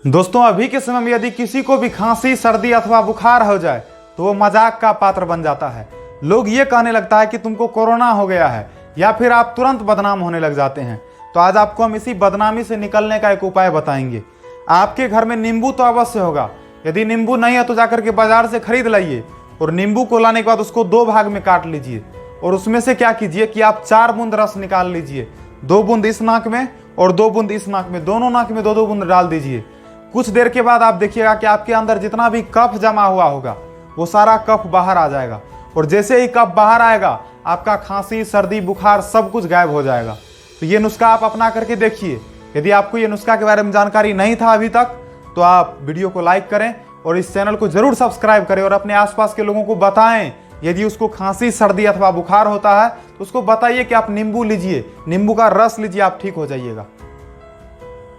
दोस्तों, अभी के समय में यदि किसी को भी खांसी, सर्दी अथवा बुखार हो जाए तो वो मजाक का पात्र बन जाता है। लोग ये कहने लगता है कि तुमको कोरोना हो गया है, या फिर आप तुरंत बदनाम होने लग जाते हैं। तो आज आपको हम इसी बदनामी से निकलने का एक उपाय बताएंगे। आपके घर में नींबू तो अवश्य होगा। यदि नींबू नहीं है तो जाकर के बाजार से खरीद लाइए, और नींबू को लाने के बाद उसको 2 भाग में काट लीजिए, और उसमें से क्या कीजिए कि आप 4 बूंद रस निकाल लीजिए। 2 बूंद इस नाक में और 2 बूंद इस नाक में, दोनों नाक में 2-2 बूंद डाल दीजिए। कुछ देर के बाद आप देखिएगा कि आपके अंदर जितना भी कफ जमा हुआ होगा वो सारा कफ बाहर आ जाएगा, और जैसे ही कफ बाहर आएगा आपका खांसी, सर्दी, बुखार सब कुछ गायब हो जाएगा। तो ये नुस्खा आप अपना करके देखिए। यदि आपको ये नुस्खा के बारे में जानकारी नहीं था अभी तक, तो आप वीडियो को लाइक करें और इस चैनल को जरूर सब्सक्राइब करें, और अपने आसपास के लोगों को बताएं। यदि उसको खांसी, सर्दी अथवा बुखार होता है तो उसको बताइए कि आप नींबू लीजिए, नींबू का रस लीजिए, आप ठीक हो जाइएगा।